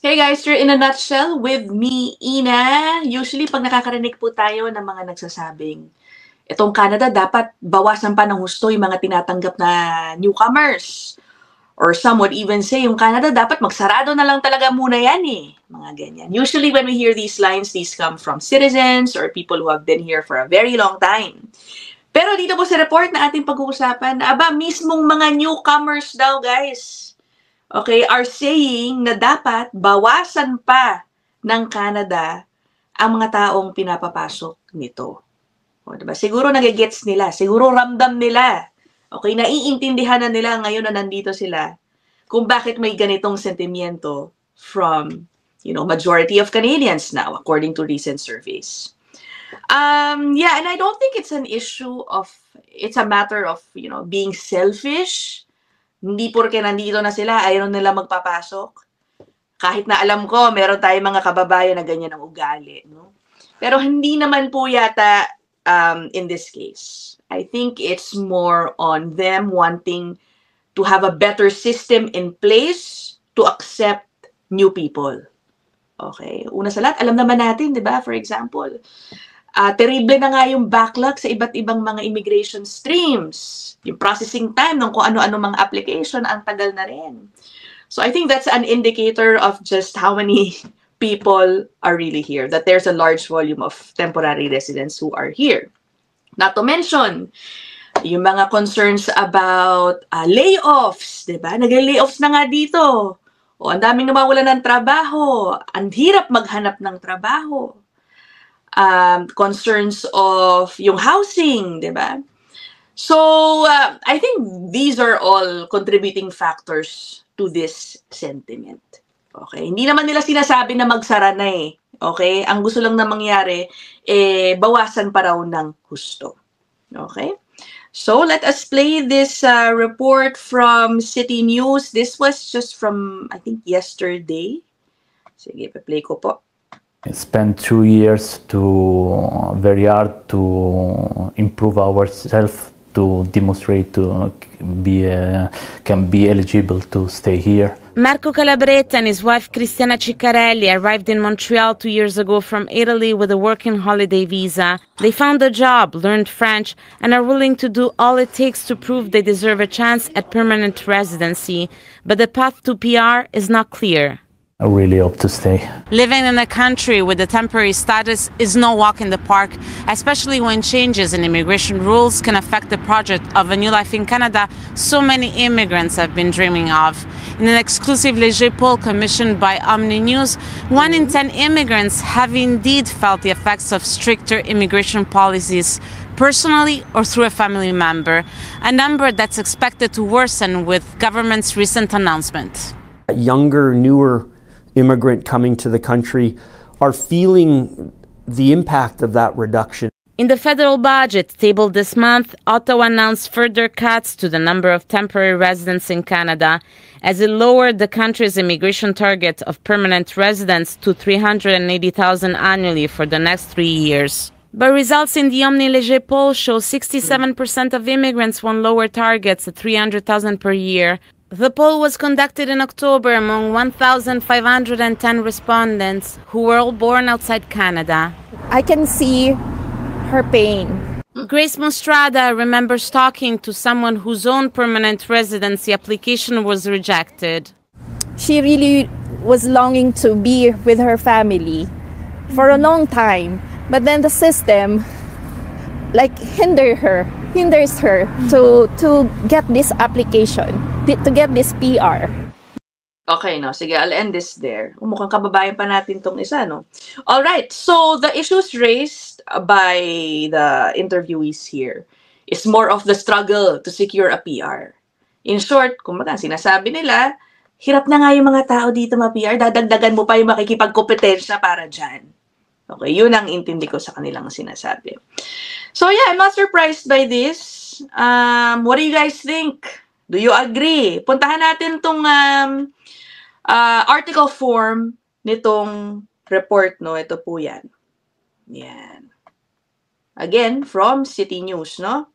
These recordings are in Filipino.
Hey guys, you're in a nutshell with me, Ina. Usually, pag nakakarinig po tayo ng mga nagsasabing, itong Canada dapat bawasan pa ng husto yung mga tinatanggap na newcomers. Or some would even say, yung Canada dapat magsarado na lang talaga muna yan eh. Mga ganyan. Usually, when we hear these lines, these come from citizens or people who have been here for a very long time. Pero dito po sa report na ating pag-uusapan, mismong mga newcomers daw, guys. Okay, are saying na dapat bawasan pa ng Canada ang mga taong pinapapasok nito. O, diba? Siguro nagigets nila, siguro ramdam nila. Okay, naiintindihan na nila ngayon na nandito sila kung bakit may ganitong sentimiento from, majority of Canadians now, according to recent surveys. Yeah, and I don't think it's an issue of, it's a matter of, being selfish. Hindi porke nandito na sila, ayaw nila magpapasok. Kahit na alam ko, meron tayong mga kababayan na ganyan ang ugali. No? Pero hindi naman po yata in this case. I think it's more on them wanting to have a better system in place to accept new people. Okay? Una sa lahat, alam naman natin, di ba? For example, terrible na nga yung backlog sa iba't ibang mga immigration streams. Yung processing time ng kung ano-ano mga application, ang tagal na rin. So I think that's an indicator of just how many people are really here, that there's a large volume of temporary residents who are here. Not to mention, yung mga concerns about layoffs, di ba? Nag-layoffs na nga dito. O, ang daming nawawala ng trabaho. Ang hirap maghanap ng trabaho. Concerns of yung housing, di ba? So, I think these are all contributing factors to this sentiment. Okay? Hindi naman nila sinasabi na magsara na eh. Okay? Ang gusto lang na mangyari, bawasan pa raw ng husto. Okay? So, let us play this report from City News. This was just from, I think, yesterday. Sige, pa-play ko po. I spent 2 years very hard to improve ourselves, to demonstrate to can be eligible to stay here. Marco Calabretta and his wife Cristiana Ciccarelli arrived in Montreal 2 years ago from Italy with a working holiday visa. They found a job, learned French, and are willing to do all it takes to prove they deserve a chance at permanent residency. But the path to PR is not clear. I really hope to stay. Living in a country with a temporary status is no walk in the park, especially when changes in immigration rules can affect the project of a new life in Canada so many immigrants have been dreaming of. In an exclusive Léger poll commissioned by Omni News, 1 in 10 immigrants have indeed felt the effects of stricter immigration policies, personally or through a family member, a number that's expected to worsen with government's recent announcement. Younger, newer immigrant coming to the country are feeling the impact of that reduction. In the federal budget tabled this month, Ottawa announced further cuts to the number of temporary residents in Canada as it lowered the country's immigration target of permanent residents to 380,000 annually for the next 3 years. But results in the Omni Léger poll show 67% of immigrants want lower targets at 300,000 per year. The poll was conducted in October among 1,510 respondents who were all born outside Canada. I can see her pain. Grace Mostrada remembers talking to someone whose own permanent residency application was rejected. She really was longing to be with her family for a long time, but then the system hinders her to get this application, to get this PR. Okay, no. Sige, I'll end this there. Mukhang kababayan pa natin tong isa, no? All right. So, the issues raised by the interviewees here is more of the struggle to secure a PR. In short, kumbaga, sinasabi nila, hirap na nga yung mga tao dito ma-PR, dadagdagan mo pa yung makikipagkompetensya para dyan. Okay, yun ang intindi ko sa kanilang sinasabi. So, yeah, I'm not surprised by this. What do you guys think? Do you agree? Puntahan natin tong article form nitong report, no? Ito po yan. Yan. Again, from City News, no?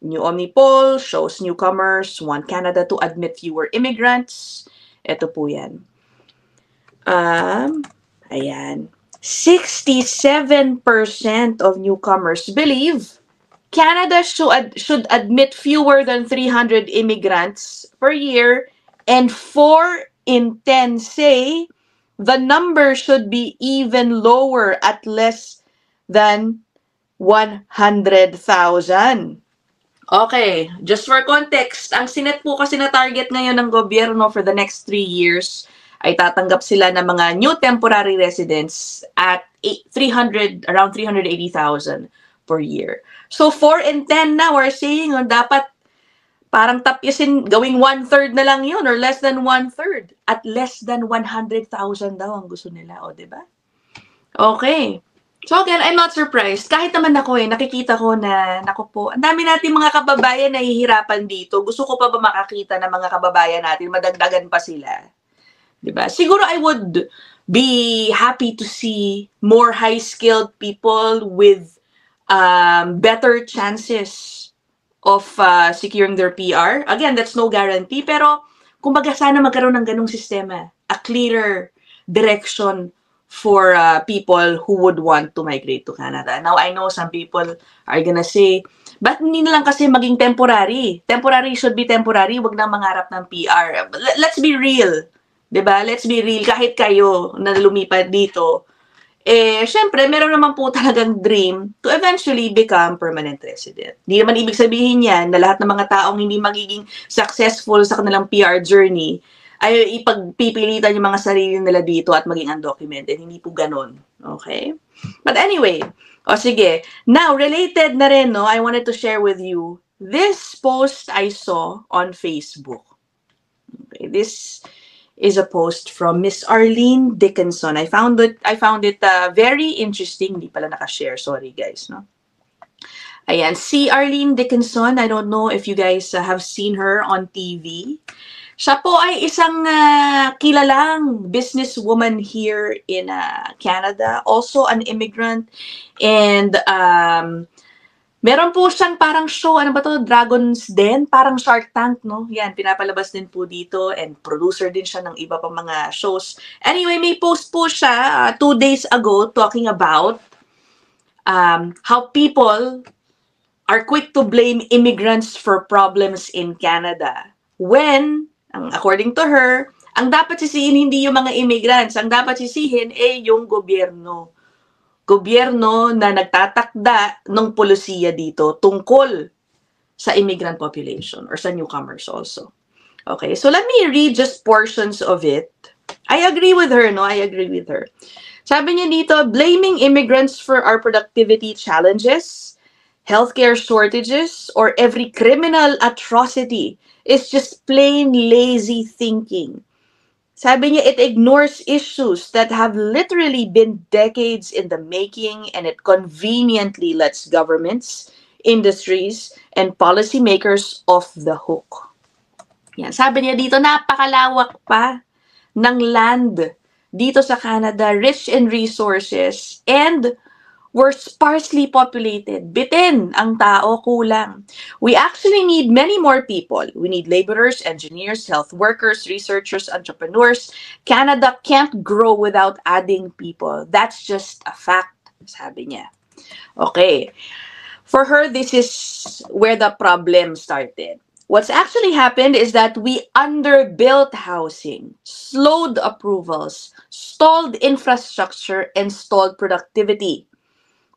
New Omni poll shows newcomers want Canada to admit fewer immigrants. Ito po yan. Ayan. 67% of newcomers believe Canada should admit fewer than 300 immigrants per year, and 4 in 10 say the number should be even lower at less than 100,000. Okay, just for context, ang sinet po kasi na target ngayon ng gobyerno for the next 3 years ay tatanggap sila ng mga new temporary residents at around 380,000 per year. So 4 in 10 now are saying dapat parang tapyasin, gawing 1/3 na lang yun or less than 1/3. At less than 100,000 daw ang gusto nila, o diba? Okay. So again, I'm not surprised. Kahit naman ako nakikita ko na, naku po, ang dami natin mga kababayan na hihirapan dito. Gusto ko pa ba makakita ng mga kababayan natin, madagdagan pa sila? Diba? Siguro I would be happy to see more high-skilled people with better chances of securing their PR. Again, that's no guarantee, pero kumbaga sana magkaroon ng ganung sistema. A clearer direction for people who would want to migrate to Canada. Now, I know some people are gonna say, ba't hindi na lang kasi maging temporary? Temporary should be temporary, wag na mangarap ng PR. Let's be real, diba? Let's be real. Kahit kayo na lumipat dito, syempre, meron naman po talagang dream to eventually become permanent resident. Hindi naman ibig sabihin yan na lahat ng mga taong hindi magiging successful sa kanilang PR journey ay ipagpipilitan yung mga sarili nila dito at maging undocumented. Hindi po ganun. Okay? But anyway, sige. Now, related na rin, I wanted to share with you this post I saw on Facebook. Okay, this is a post from Miss Arlene Dickinson. I found it very interesting. Hindi pala nakashare. Sorry, guys. No? Ayan, si Arlene Dickinson. I don't know if you guys have seen her on TV. Siya po ay isang kilalang businesswoman here in Canada. Also an immigrant. And meron po siyang parang show, ano ba to? Dragon's Den? Parang Shark Tank, no? Yan, pinapalabas din po dito. And producer din siya ng iba pang mga shows. Anyway, may post po siya 2 days ago talking about how people are quick to blame immigrants for problems in Canada. When, according to her, ang dapat sisihin hindi yung mga immigrants. Ang dapat sisihin yung gobyerno. Gobyerno na nagtatakda ng polisiya dito tungkol sa immigrant population or sa newcomers also. Okay, so let me read just portions of it. I agree with her, no? I agree with her. Sabi niya dito, blaming immigrants for our productivity challenges, healthcare shortages, or every criminal atrocity is just plain lazy thinking. Sabi niya, it ignores issues that have literally been decades in the making, and it conveniently lets governments, industries, and policymakers off the hook. Yan. Sabi niya dito, napakalawak pa ng land dito sa Canada, rich in resources, and we're sparsely populated. Bitin ang tao, kulang. We actually need many more people. We need laborers, engineers, health workers, researchers, entrepreneurs. Canada can't grow without adding people. That's just a fact, sabi niya. Okay. For her, this is where the problem started. What's actually happened is that we underbuilt housing, slowed approvals, stalled infrastructure, and stalled productivity.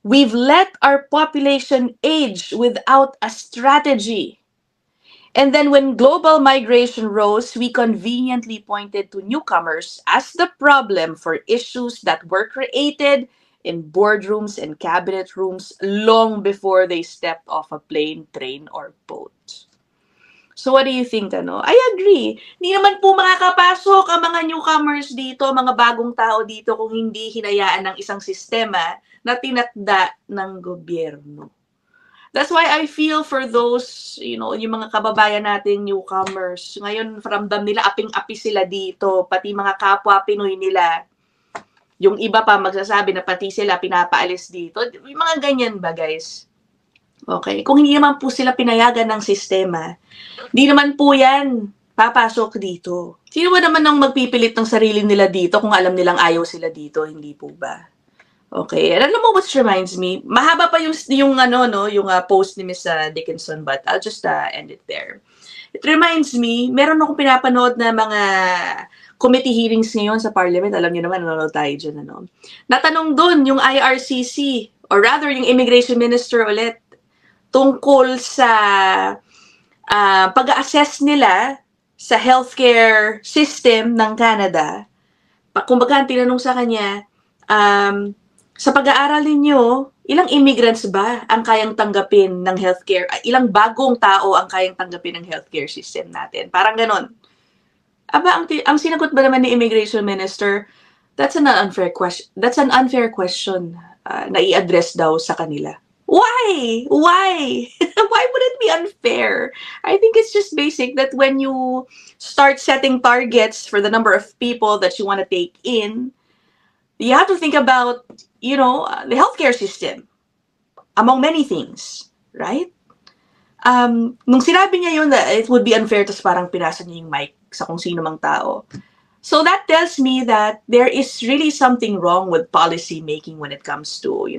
We've let our population age without a strategy. And then when global migration rose, we conveniently pointed to newcomers as the problem for issues that were created in boardrooms and cabinet rooms long before they stepped off a plane, train, or boat. So what do you think, I agree. Hindi naman po makakapasok ang mga newcomers dito, mga bagong tao dito kung hindi hinayaan ng isang sistema na tinakda ng gobyerno. That's why I feel for those, yung mga kababayan nating newcomers. Ngayon, ramdam nila, aping-api sila dito, pati mga kapwa Pinoy nila. Yung iba pa magsasabi na pati sila pinapaalis dito. Yung mga ganyan ba, guys? Okay? Kung hindi naman po sila pinayagan ng sistema, hindi naman po yan papasok dito. Sino ba naman ang magpipilit ng sarili nila dito kung alam nilang ayaw sila dito, hindi po ba? Okay, and alam mo what reminds me? Mahaba pa yung post ni Miss Dickinson, but I'll just end it there. It reminds me, meron akong pinapanood na mga committee hearings ngayon sa Parliament. Alam niyo naman, nanonood tayo dyan, ano? Natanong doon yung IRCC, or rather yung Immigration Minister ulit, tungkol sa pag-assess nila sa healthcare system ng Canada. Kumbaga, tinanong sa kanya, sa pag-aaral ninyo, ilang immigrants ba ang kayang tanggapin ng healthcare? Ilang bagong tao ang kayang tanggapin ng healthcare system natin? Parang ganon. Aba, ang sinagot ba naman ni Immigration Minister, that's an unfair question. That's an unfair question na i-address daw sa kanila. Why? Why? Why would it be unfair? I think it's just basic that when you start setting targets for the number of people that you want to take in, you have to think about, the healthcare system, among many things, right? Nung sinabi niya yun that it would be unfair, tapos parang pinasa niya yung mic sa kung sino mang tao. So that tells me that there is really something wrong with policy making when it comes to,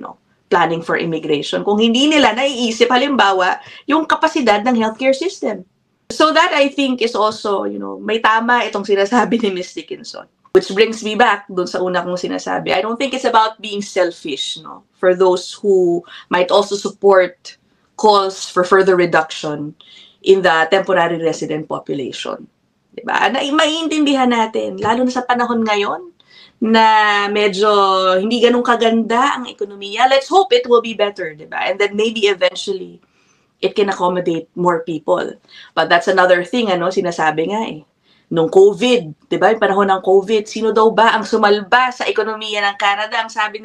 planning for immigration. Kung hindi nila naiisip, halimbawa, yung kapasidad ng healthcare system. So that, I think, is also, may tama itong sinasabi ni Ms. Dickinson. Which brings me back dun sa una kong sinasabi. I don't think it's about being selfish, for those who might also support calls for further reduction in the temporary resident population. Diba? Maiintindihan natin, lalo na sa panahon ngayon, na medyo hindi ganun kaganda ang ekonomiya. Let's hope it will be better, diba? And then maybe eventually it can accommodate more people. But that's another thing, sinasabi nga nung COVID, diba? Yung panahon ng COVID, sino daw ba ang sumalba sa ekonomiya ng Canada? Ang sabi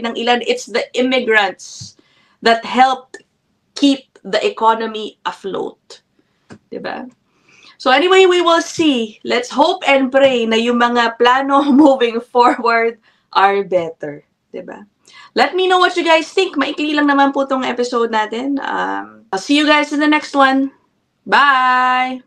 ng ilan, it's the immigrants that helped keep the economy afloat. Diba? So anyway, we will see. Let's hope and pray na yung mga plano moving forward are better. Diba? Let me know what you guys think. Maikli lang naman po tong episode natin. I'll see you guys in the next one. Bye!